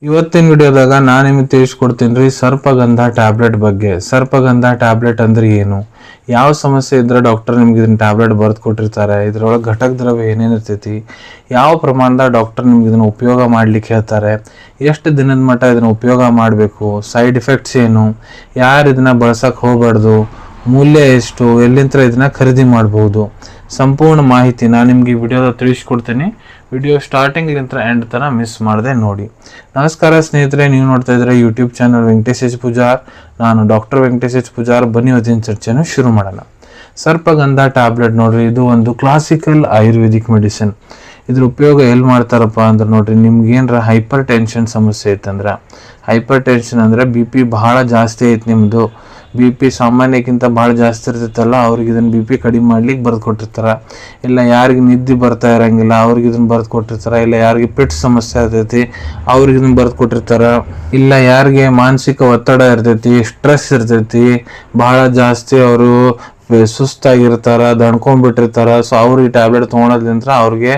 ಇವತ್ತಿನ ವಿಡಿಯೋದಾಗ ನಾನು ನಿಮಗೆ ತಿಳಿಸ್ಕೊಡ್ತೀನಿ ರೀ ಸರ್ಪಗಂಧ ಟ್ಯಾಬ್ಲೆಟ್ ಬಗ್ಗೆ. ಸರ್ಪಗಂಧ ಟ್ಯಾಬ್ಲೆಟ್ ಅಂದ್ರೆ ಏನು, ಯಾವ ಸಮಸ್ಯೆ ಇದ್ರೆ ಡಾಕ್ಟರ್ ನಿಮ್ಗೆ ಇದನ್ನ ಟ್ಯಾಬ್ಲೆಟ್ ಬರೆದು ಕೊಟ್ಟಿರ್ತಾರೆ, ಇದ್ರೊಳಗೆ ಘಟಕ ದ್ರವ್ಯ ಏನೇನು ಇರ್ತೈತಿ, ಯಾವ ಪ್ರಮಾಣದಾಗ ಡಾಕ್ಟರ್ ನಿಮ್ಗೆ ಇದನ್ನ ಉಪಯೋಗ ಮಾಡ್ಲಿಕ್ಕೆ ಹೇಳ್ತಾರೆ, ಎಷ್ಟು ದಿನದ ಮಟ್ಟ ಇದನ್ನ ಉಪಯೋಗ ಮಾಡಬೇಕು, ಸೈಡ್ ಎಫೆಕ್ಟ್ಸ್ ಏನು, ಯಾರು ಇದನ್ನ ಬಳಸಕ್ಕೆ ಹೋಗ್ಬಾರ್ದು, ಮೂಲ್ಯ ಎಷ್ಟು, ಎಲ್ಲಿಂದ ಇದನ್ನ ಖರೀದಿ ಮಾಡ್ಬೋದು, ಸಂಪೂರ್ಣ ಮಾಹಿತಿ ನಾನು ನಿಮ್ಗೆ ಈ ವಿಡಿಯೋದ ತಿಳಿಸ್ಕೊಡ್ತೀನಿ. ವಿಡಿಯೋ ಸ್ಟಾರ್ಟಿಂಗ್ಲಿಂದ ಎಂಡ್ ತನಕ ಮಿಸ್ ಮಾಡದೆ ನೋಡಿ. ನಮಸ್ಕಾರ ಸ್ನೇಹಿತರೆ, ನೀವು ನೋಡ್ತಾ ಇದ್ರೆ YouTube channel Venkatesh H Pujar. ನಾನು ಡಾಕ್ಟರ್ ವೆಂಕಟೇಶ್ ಎಚ್ ಪೂಜಾರ್. ಬನ್ನಿ ಇವತ್ತಿನ ಚರ್ಚೆನ ಶುರು ಮಾಡೋಣ. ಸರ್ಪಗಂಧ ಟ್ಯಾಬ್ಲೆಟ್ ನೋಡ್ರಿ, ಇದು ಒಂದು ಕ್ಲಾಸಿಕಲ್ ಆಯುರ್ವೇದಿಕ್ ಮೆಡಿಸಿನ್. ಇದ್ರ ಉಪಯೋಗ ಎಲ್ಲಿ ಮಾಡ್ತಾರಪ್ಪ ಅಂದ್ರೆ ನೋಡ್ರಿ, ನಿಮ್ಗೆ ಏನರ ಹೈಪರ್ ಟೆನ್ಷನ್ ಸಮಸ್ಯೆ ಐತಂದ್ರೆ, ಹೈಪರ್ ಟೆನ್ಷನ್ ಅಂದ್ರೆ BP ಬಹಳ ಜಾಸ್ತಿ ಐತಿ, ನಿಮ್ಮದು BP ಸಾಮಾನ್ಯಕ್ಕಿಂತ ಭಾಳ ಜಾಸ್ತಿ ಇರ್ತೈತಲ್ಲ, ಅವ್ರಿಗೆ ಇದನ್ನು BP ಕಡಿಮೆ ಮಾಡ್ಲಿಕ್ಕೆ ಬರೆದು ಕೊಟ್ಟಿರ್ತಾರೆ. ಇಲ್ಲ ಯಾರಿಗೆ ನಿದ್ದೆ ಬರ್ತಾ ಇರೋಂಗಿಲ್ಲ ಅವ್ರಿಗೆ ಇದನ್ನು ಬರೆದು ಕೊಟ್ಟಿರ್ತಾರೆ. ಇಲ್ಲ ಯಾರಿಗೆ ಪೆಟ್ ಸಮಸ್ಯೆ ಇರ್ತೈತಿ ಅವ್ರಿಗೆ ಇದನ್ನು ಬರೆದು ಕೊಟ್ಟಿರ್ತಾರೆ. ಇಲ್ಲ ಯಾರಿಗೆ ಮಾನಸಿಕ ಒತ್ತಡ ಇರ್ತೈತಿ, ಸ್ಟ್ರೆಸ್ ಇರ್ತೈತಿ ಭಾಳ ಜಾಸ್ತಿ, ಅವರು ಸುಸ್ತಾಗಿರ್ತಾರ, ದಣ್ಕೊಂಡ್ಬಿಟ್ಟಿರ್ತಾರ, ಸೊ ಅವ್ರಿಗೆ ಟ್ಯಾಬ್ಲೆಟ್ ತೊಗೊಳೋದ್ರಿಂದ ಅವ್ರಿಗೆ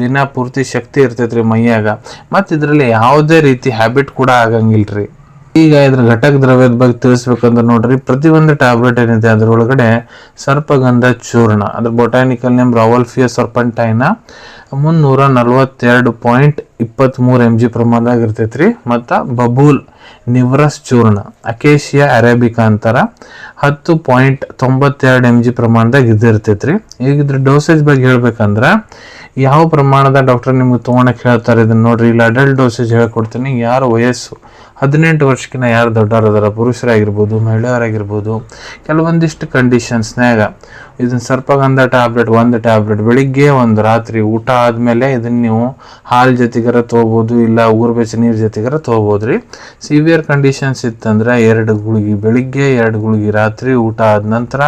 ದಿನ ಪೂರ್ತಿ ಶಕ್ತಿ ಇರ್ತೈತ್ರಿ ಮೈಯಾಗ. ಮತ್ತು ಇದರಲ್ಲಿ ಯಾವುದೇ ರೀತಿ ಹ್ಯಾಬಿಟ್ ಕೂಡ ಆಗಂಗಿಲ್ರಿ. ಈಗ ಇದ್ರ ಘಟಕ ದ್ರವ್ಯದ ಬಗ್ಗೆ ತಿಳಿಸ್ಬೇಕಂದ್ರೆ ನೋಡ್ರಿ, ಪ್ರತಿಯೊಂದು ಟ್ಯಾಬ್ಲೆಟ್ ಏನಿದೆ ಅದರೊಳಗಡೆ ಸರ್ಪಗಂಧ ಚೂರ್ಣ, ಅದ್ರ ಬೊಟಾನಿಕಲ್ ನೇಮ್ ರಾವಲ್ಫಿಯಾ ಸರ್ಪಂಟೈನ 342.23 mg ಪ್ರಮಾಣದಾಗ ಇರ್ತೈತ್ರಿ. ಮತ್ತು ಬಬೂಲ್ ನಿವ್ರಸ್ ಚೂರ್ಣ ಅಕೇಶಿಯಾ ಅರೇಬಿಕಾ ಅಂತಾರ 10.92 mg ಪ್ರಮಾಣದಾಗ ಇದಿರ್ತೈತ್ರಿ. ಈಗ ಇದ್ರ ಡೋಸೇಜ್ ಬಗ್ಗೆ ಹೇಳ್ಬೇಕಂದ್ರೆ ಯಾವ ಪ್ರಮಾಣದ ಡಾಕ್ಟರ್ ನಿಮ್ಗೆ ತೊಗೊಳಕ್ಕೆ ಹೇಳ್ತಾರೆ ಇದನ್ನ ನೋಡ್ರಿ. ಇಲ್ಲ ಅಡಲ್ಟ್ ಡೋಸೇಜ್ ಹೇಳ್ಕೊಡ್ತೀನಿ. ಯಾರು ವಯಸ್ಸು 18 ವರ್ಷಕ್ಕಿಂತ ಯಾರು ದೊಡ್ಡವರು ಅದಾರ, ಪುರುಷರಾಗಿರ್ಬೋದು ಮಹಿಳೆಯರಾಗಿರ್ಬೋದು, ಕೆಲವೊಂದಿಷ್ಟು ಕಂಡೀಷನ್ಸ್ನಾಗ ಇದನ್ನ ಸರ್ಪಗಂಧ ಟ್ಯಾಬ್ಲೆಟ್ ಒಂದು ಟ್ಯಾಬ್ಲೆಟ್ ಬೆಳಿಗ್ಗೆ ಒಂದು ರಾತ್ರಿ ಊಟ ಆದಮೇಲೆ ಇದನ್ನ ನೀವು ಹಾಲು ಜೊತೆಗರ ತೊಗೋಬೋದು, ಇಲ್ಲ ಉಗುರುಬೆಚ್ಚ ನೀರು ಜೊತೆಗರ ತೊಗೋಬೋದ್ರಿ. ಸಿವಿಯರ್ ಕಂಡೀಷನ್ಸ್ ಇತ್ತಂದ್ರೆ 2 ಗುಳಿಗೆ ಬೆಳಿಗ್ಗೆ, 2 ಗುಳಿಗೆ ರಾತ್ರಿ, ಊಟ ಆದ ನಂತರ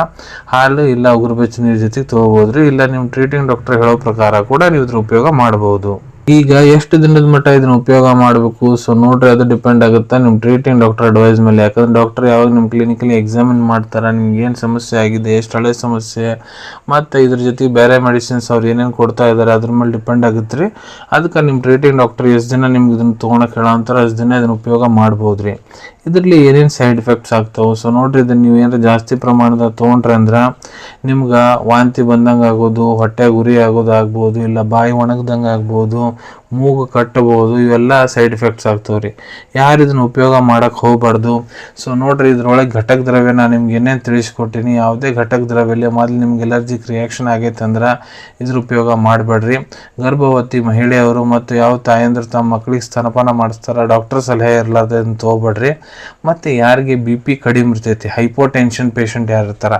ಹಾಲು ಇಲ್ಲ ಉಗುರುಬೆಚ್ಚ ನೀರು ಜೊತೆಗೆ ತೊಗೋಬೋದ್ರಿ. ಇಲ್ಲ ನಿಮ್ಮ ಟ್ರೀಟಿಂಗ್ ಡಾಕ್ಟರ್ ಹೇಳೋ ಪ್ರಕಾರ ಕೂಡ ನೀವು ಇದ್ರ ಉಪಯೋಗ ಮಾಡ್ಬೋದು. ಈಗ ಎಷ್ಟು ದಿನದ ಮಟ್ಟ ಇದನ್ನ ಉಪಯೋಗ ಮಾಡಬೇಕು, ಸೊ ನೋಡ್ರಿ ಅದು ಡಿಪೆಂಡ್ ಆಗುತ್ತೆ ನಿಮ್ಮ ಟ್ರೀಟಿಂಗ್ ಡಾಕ್ಟರ್ ಅಡ್ವೈಸ್ ಮೇಲೆ. ಯಾಕಂದ್ರೆ ಡಾಕ್ಟರ್ ಯಾವಾಗ ನಿಮ್ಮ ಕ್ಲಿನಿಕಲ್ಲಿ ಎಕ್ಸಾಮಿನ್ ಮಾಡ್ತಾರೆ, ನಿಮ್ಗೆ ಏನು ಸಮಸ್ಯೆ ಆಗಿದೆ, ಎಷ್ಟು ಹಳೆ ಸಮಸ್ಯೆ, ಮತ್ತು ಇದ್ರ ಜೊತೆ ಬೇರೆ ಮೆಡಿಸಿನ್ಸ್ ಅವ್ರು ಏನೇನು ಕೊಡ್ತಾ ಇದ್ದಾರೆ ಅದ್ರ ಮೇಲೆ ಡಿಪೆಂಡ್ ಆಗುತ್ತೆ ರೀ. ಅದಕ್ಕೆ ನಿಮ್ಮ ಟ್ರೀಟಿಂಗ್ ಡಾಕ್ಟರ್ ಎಷ್ಟು ದಿನ ನಿಮ್ಗೆ ಇದನ್ನು ತೊಗೊಳಕ್ಕೆ ಹೇಳೋ ಅಂತಾರೆ ಅಷ್ಟು ದಿನ ಇದನ್ನು ಉಪಯೋಗ ಮಾಡ್ಬೋದು ರೀ. ಇದರಲ್ಲಿ ಏನೇನು ಸೈಡ್ ಎಫೆಕ್ಟ್ಸ್ ಆಗ್ತಾವೆ, ಸೊ ನೋಡ್ರಿ ಇದನ್ನು ನೀವು ಏನಾರು ಜಾಸ್ತಿ ಪ್ರಮಾಣದ ತೊಗೊಂಡ್ರೆ ಅಂದ್ರೆ ನಿಮ್ಗೆ ವಾಂತಿ ಬಂದಂಗೆ ಆಗೋದು, ಹೊಟ್ಟೆ ಉರಿ ಆಗೋದು ಆಗ್ಬೋದು, ಇಲ್ಲ ಬಾಯಿ ಒಣಗ್ದಂಗೆ ಆಗ್ಬೋದು, ಮೂಗು ಕಟ್ಟಬಹುದು, ಇವೆಲ್ಲ ಸೈಡ್ ಎಫೆಕ್ಟ್ಸ್ ಆಗ್ತಾವ್ರಿ. ಯಾರು ಇದನ್ನ ಉಪಯೋಗ ಮಾಡಕ್ಕೆ ಹೋಗ್ಬಾರ್ದು. ಸೊ ನೋಡ್ರಿ ಇದ್ರೊಳಗೆ ಘಟಕ ದ್ರವ್ಯ ನಾನು ನಿಮ್ಗೆ ಏನೇನು ತಿಳಿಸ್ಕೊಟ್ಟಿನಿ, ಯಾವುದೇ ಘಟಕ ದ್ರವ್ಯಲ್ಲಿ ಮೊದಲು ನಿಮ್ಗೆ ಎಲರ್ಜಿಕ್ ರಿಯಾಕ್ಷನ್ ಆಗೈತೆ ಅಂದ್ರೆ ಇದ್ರ ಉಪಯೋಗ ಮಾಡಬೇಡ್ರಿ. ಗರ್ಭವತಿ ಮಹಿಳೆಯವರು ಮತ್ತು ಯಾವ ತಾಯಂದ್ರೆ ತಮ್ಮ ಮಕ್ಕಳಿಗೆ ಸ್ತನಪಾನ ಮಾಡಿಸ್ತಾರ, ಡಾಕ್ಟರ್ ಸಲಹೆ ಇರಲಾರ್ದೆ ಇದನ್ನು ತೊಗೋಬೇಡ್ರಿ. ಮತ್ತು ಯಾರಿಗೆ BP ಕಡಿಮೆ ಇರ್ತೈತಿ, ಹೈಪೋಟೆನ್ಷನ್ ಪೇಷಂಟ್ ಯಾರು ಇರ್ತಾರ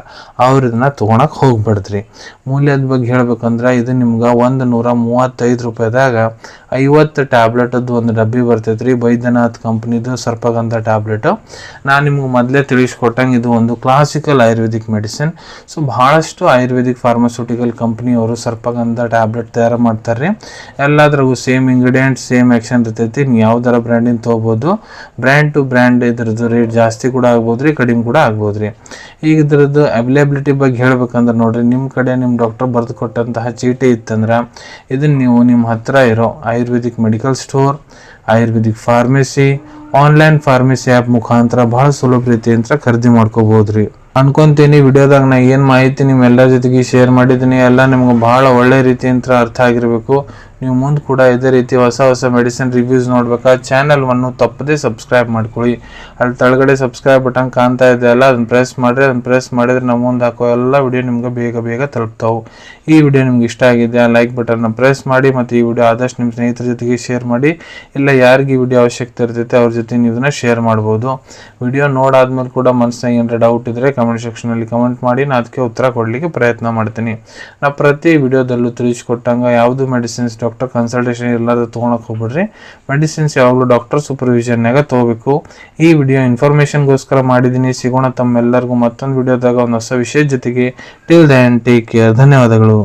ಅವ್ರು ಇದನ್ನ ತೊಗೊಳಕ್ಕೆ ಹೋಗ್ಬೇಡ್ರಿ. ಮೂಲ್ಯದ ಬಗ್ಗೆ ಹೇಳ್ಬೇಕಂದ್ರೆ ಇದು ನಿಮ್ಗೆ 135 ರೂಪಾಯಿದಾಗ 50 ಟ್ಯಾಬ್ಲೆಟದ್ದು ಒಂದು ಡಬ್ಬಿ ಬರ್ತೈತ್ರಿ. ಬೈದ್ಯನಾಥ್ ಕಂಪ್ನಿದು ಸರ್ಪಗಂಧ ಟ್ಯಾಬ್ಲೆಟು. ನಾನು ನಿಮ್ಗೆ ಮೊದಲೇ ತಿಳಿಸ್ಕೊಟ್ಟಂಗೆ ಇದು ಒಂದು ಕ್ಲಾಸಿಕಲ್ ಆಯುರ್ವೇದಿಕ್ ಮೆಡಿಸಿನ್. ಸೊ ಬಹಳಷ್ಟು ಆಯುರ್ವೇದಿಕ್ ಫಾರ್ಮಾಸ್ಯೂಟಿಕಲ್ ಕಂಪ್ನಿಯವರು ಸರ್ಪಗಂಧ ಟ್ಯಾಬ್ಲೆಟ್ ತಯಾರು ಮಾಡ್ತಾರೆ. ಎಲ್ಲದ್ರಾಗೂ ಸೇಮ್ ಇಂಗ್ರೀಡಿಯೆಂಟ್ಸ್, ಸೇಮ್ ಆ್ಯಕ್ಷನ್ ಇರ್ತೈತಿ. ನೀವು ಯಾವ್ದಾರ ಬ್ರ್ಯಾಂಡಿನ ತೊಗೋಬೋದು. ಬ್ರ್ಯಾಂಡ್ ಟು ಬ್ರ್ಯಾಂಡ್ ಇದ್ರದ್ದು ರೇಟ್ ಜಾಸ್ತಿ ಕೂಡ ಆಗ್ಬೋದು ರೀ, ಕಡಿಮೆ ಕೂಡ ಆಗ್ಬೋದು ರೀ. ಈಗ ಇದ್ರದ್ದು ಅವೈಲೇಬಿಲಿಟಿ ಬಗ್ಗೆ ಹೇಳ್ಬೇಕಂದ್ರೆ ನೋಡ್ರಿ, ನಿಮ್ಮ ಕಡೆ ನಿಮ್ಮ ಡಾಕ್ಟರ್ ಬರೆದು ಕೊಟ್ಟಂತಹ ಚೀಟಿ ಇತ್ತಂದ್ರೆ ಇದನ್ನು ನೀವು ನಿಮ್ಮ ಹತ್ರ ಇರೋ Ayurvedic medical store, Ayurvedic pharmacy, online pharmacy app ಮುಖಾಂತರ ಬಹಳ ಸುಲಭ ರೀತಿಯಿಂದ ಖರೀದಿ ಮಾಡ್ಕೋಬೋದ್ರಿ ಅನ್ಕೊಂತೀನಿ. ವಿಡಿಯೋದಾಗ ನಾ ಏನು ಮಾಹಿತಿ ನಿಮ್ಮೆಲ್ಲರ ಜೊತೆಗೆ ಶೇರ್ ಮಾಡಿದ್ದೀನಿ ಎಲ್ಲ ನಿಮ್ಗೆ ಭಾಳ ಒಳ್ಳೆ ರೀತಿಯಿಂದ ಅರ್ಥ ಆಗಿರಬೇಕು. ನೀವು ಮುಂದೆ ಕೂಡ ಇದೇ ರೀತಿ ಹೊಸ ಮೆಡಿಸಿನ್ ರಿವ್ಯೂಸ್ ನೋಡ್ಬೇಕಾ ಚಾನಲ್ವನ್ನು ತಪ್ಪದೇ ಸಬ್ಸ್ಕ್ರೈಬ್ ಮಾಡ್ಕೊಳ್ಳಿ. ಅಲ್ಲಿ ತೆಳಗಡೆ ಸಬ್ಸ್ಕ್ರೈಬ್ ಬಟನ್ ಕಾಣ್ತಾ ಇದೆ ಅಲ್ಲ, ಅದನ್ನು ಪ್ರೆಸ್ ಮಾಡಿರಿ. ಅದನ್ನು ಪ್ರೆಸ್ ಮಾಡಿದ್ರೆ ನಾವು ಮುಂದೆ ಹಾಕೋ ಎಲ್ಲ ವಿಡಿಯೋ ನಿಮ್ಗೆ ಬೇಗ ತಲುಪ್ತಾವೆ. ಈ ವಿಡಿಯೋ ನಿಮ್ಗೆ ಇಷ್ಟ ಆಗಿದೆ ಲೈಕ್ ಬಟನ್ನ ಪ್ರೆಸ್ ಮಾಡಿ, ಮತ್ತು ಈ ವಿಡಿಯೋ ಆದಷ್ಟು ನಿಮ್ಮ ಸ್ನೇಹಿತರ ಜೊತೆಗೆ ಶೇರ್ ಮಾಡಿ. ಇಲ್ಲ ಯಾರಿಗೆ ಈ ವಿಡಿಯೋ ಅವಶ್ಯಕತೆ ಇರ್ತೈತೆ ಅವ್ರ ಜೊತೆ ನೀವು ಇದನ್ನ ಶೇರ್ ಮಾಡ್ಬೋದು. ವಿಡಿಯೋ ನೋಡಾದ್ಮೇಲೆ ಕೂಡ ಮನಸ್ಸಿನಾಗ ಏನಾರ ಡೌಟ್ ಇದ್ದರೆ ಕಮೆಂಟ್ ಸೆಕ್ಷನಲ್ಲಿ ಕಮೆಂಟ್ ಮಾಡಿ, ನಾನು ಅದಕ್ಕೆ ಉತ್ತರ ಕೊಡಲಿಕ್ಕೆ ಪ್ರಯತ್ನ ಮಾಡ್ತೀನಿ. ನಾ ಪ್ರತಿ ವಿಡಿಯೋದಲ್ಲೂ ತಿಳಿಸ್ಕೊಟ್ಟಂಗೆ ಯಾವುದು ಮೆಡಿಸಿನ್ಸ್ ಡಾಕ್ಟರ್ ಕನ್ಸಲ್ಟೇಷನ್ ಇರಲಾರ್ದು ತೊಗೊಳಕ್ಕೆ ಹೋಗ್ಬಿಡ್ರಿ. ಮೆಡಿಸಿನ್ಸ್ ಯಾವಾಗಲೂ ಡಾಕ್ಟರ್ ಸೂಪರ್ವಿಷನ್ನಾಗ ತೊಗೋಬೇಕು. ಈ ವಿಡಿಯೋ ಇನ್ಫಾರ್ಮೇಷನ್ಗೋಸ್ಕರ ಮಾಡಿದ್ದೀನಿ. ಸಿಗೋಣ ತಮ್ಮೆಲ್ಲರಿಗೂ ಮತ್ತೊಂದು ವಿಡಿಯೋದಾಗ ಒಂದು ಹೊಸ ವಿಷಯದ ಜೊತೆಗೆ. Till then take care. ಧನ್ಯವಾದಗಳು.